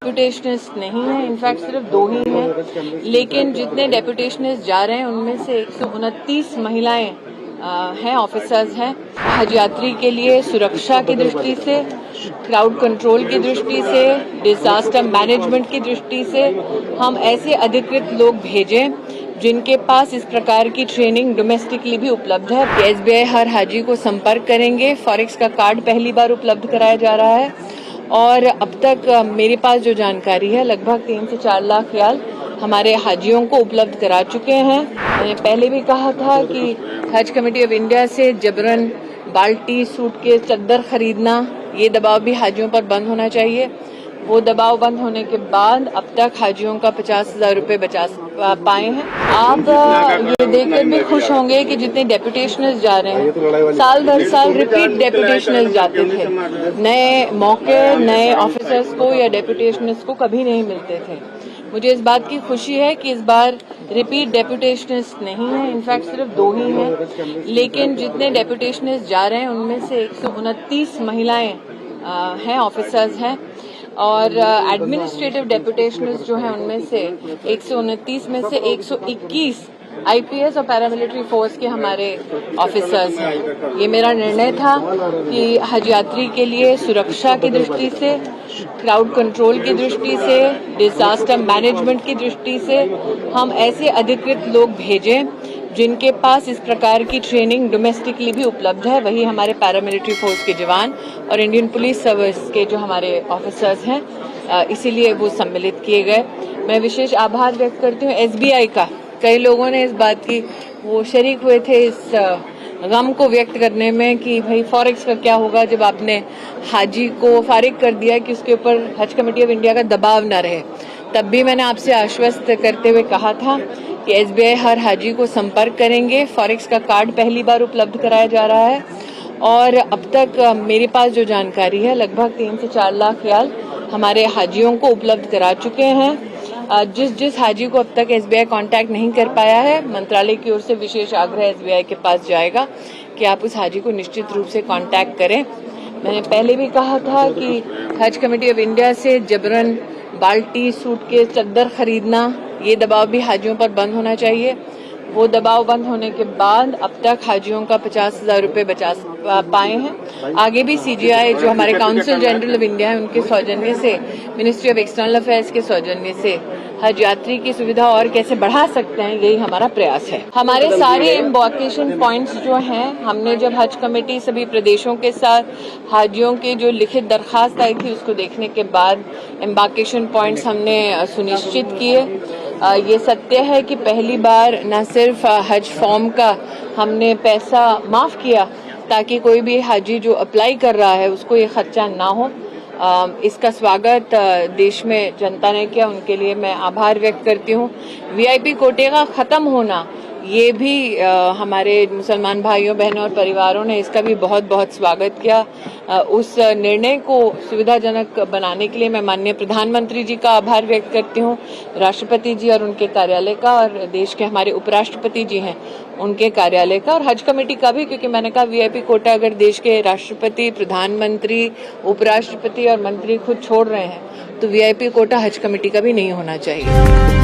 डेपुटेशनिस्ट नहीं है, इनफैक्ट सिर्फ 2 ही हैं, लेकिन जितने डेपुटेशनिस्ट जा रहे हैं उनमें से 129 महिलाएं हैं, ऑफिसर्स हैं। हज यात्री के लिए सुरक्षा की दृष्टि से, क्राउड कंट्रोल की दृष्टि से, डिजास्टर मैनेजमेंट की दृष्टि से हम ऐसे अधिकृत लोग भेजें जिनके पास इस प्रकार की ट्रेनिंग डोमेस्टिकली भी उपलब्ध है। एसबीआई हर हाजी को संपर्क करेंगे। फॉरेक्स का कार्ड पहली बार उपलब्ध कराया जा रहा है और अब तक मेरे पास जो जानकारी है लगभग 3 से 4 लाख रियाल हमारे हाजियों को उपलब्ध करा चुके हैं। मैंने पहले भी कहा था कि हज कमेटी ऑफ इंडिया से जबरन बाल्टी, सूटकेस, चद्दर खरीदना, ये दबाव भी हाजियों पर बंद होना चाहिए। वो दबाव बंद होने के बाद अब तक हाजियों का 50,000 रुपये बचा पाए हैं। आप ये देखकर भी खुश होंगे कि जितने डेपुटेशनर्स जा रहे हैं, साल दर साल रिपीट डेपुटेशनर्स जाते थे। नए मौके नए ऑफिसर्स को या डेपुटेशनर्स को कभी नहीं मिलते थे। मुझे इस बात की खुशी है कि इस बार रिपीट डेपुटेशनिस्ट नहीं है, इनफैक्ट सिर्फ 2 ही हैं, लेकिन जितने डेपुटेशनिस्ट जा रहे हैं उनमें से 129 महिलाएं हैं, ऑफिसर्स हैं और एडमिनिस्ट्रेटिव डेपुटेशनिस्ट जो हैं उनमें से 129 में से 121 आईपीएस और पैरामिलिट्री फोर्स के हमारे ऑफिसर्स हैं। ये मेरा निर्णय था कि हज यात्री के लिए सुरक्षा की दृष्टि से, क्राउड कंट्रोल की दृष्टि से, डिजास्टर मैनेजमेंट की दृष्टि से हम ऐसे अधिकृत लोग भेजें जिनके पास इस प्रकार की ट्रेनिंग डोमेस्टिकली भी उपलब्ध है। वही हमारे पैरामिलिट्री फोर्स के जवान और इंडियन पुलिस सर्विस के जो हमारे ऑफिसर्स हैं, इसीलिए वो सम्मिलित किए गए। मैं विशेष आभार व्यक्त करती हूँ एसबीआई का। कई लोगों ने इस बात की वो शरीक हुए थे इस गम को व्यक्त करने में कि भाई फॉरेक्स का क्या होगा जब आपने हाजी को फारिग कर दिया कि उसके ऊपर हज कमेटी ऑफ इंडिया का दबाव न रहे। तब भी मैंने आपसे आश्वस्त करते हुए कहा था कि एसबीआई हर हाजी को संपर्क करेंगे। फॉरेक्स का कार्ड पहली बार उपलब्ध कराया जा रहा है और अब तक मेरे पास जो जानकारी है लगभग 3 से 4 लाख रियाल हमारे हाजियों को उपलब्ध करा चुके हैं। जिस हाजी को अब तक एसबीआई कांटेक्ट नहीं कर पाया है, मंत्रालय की ओर से विशेष आग्रह एसबीआई के पास जाएगा कि आप उस हाजी को निश्चित रूप से कांटेक्ट करें। मैंने पहले भी कहा था कि हज कमेटी ऑफ इंडिया से जबरन बाल्टी, सूटकेस, चद्दर खरीदना, ये दबाव भी हाजियों पर बंद होना चाहिए। वो दबाव बंद होने के बाद अब तक हाजियों का 50,000 रुपये बचा पाए हैं। आगे भी सीजीआई जो हमारे काउंसिल जनरल ऑफ इंडिया है उनके सौजन्य से, मिनिस्ट्री ऑफ एक्सटर्नल अफेयर्स के सौजन्य से हज यात्री की सुविधा और कैसे बढ़ा सकते हैं, यही हमारा प्रयास है। हमारे सारे एम्बार्केशन पॉइंट्स जो हैं, हमने जब हज कमेटी सभी प्रदेशों के साथ हाजियों की जो लिखित दरखास्त आई थी उसको देखने के बाद एम्बार्केशन पॉइंट्स हमने सुनिश्चित किए। ये सत्य है कि पहली बार न सिर्फ हज फॉर्म का हमने पैसा माफ किया ताकि कोई भी हाजी जो अप्लाई कर रहा है उसको ये खर्चा ना हो। इसका स्वागत देश में जनता ने किया, उनके लिए मैं आभार व्यक्त करती हूँ। वीआईपी कोटे का खत्म होना, ये भी हमारे मुसलमान भाइयों बहनों और परिवारों ने इसका भी बहुत बहुत स्वागत किया। उस निर्णय को सुविधाजनक बनाने के लिए मैं माननीय प्रधानमंत्री जी का आभार व्यक्त करती हूँ, राष्ट्रपति जी और उनके कार्यालय का, और देश के हमारे उपराष्ट्रपति जी हैं उनके कार्यालय का, और हज कमेटी का भी, क्योंकि मैंने कहा वीआईपी कोटा अगर देश के राष्ट्रपति, प्रधानमंत्री, उपराष्ट्रपति और मंत्री खुद छोड़ रहे हैं तो वीआईपी कोटा हज कमेटी का भी नहीं होना चाहिए।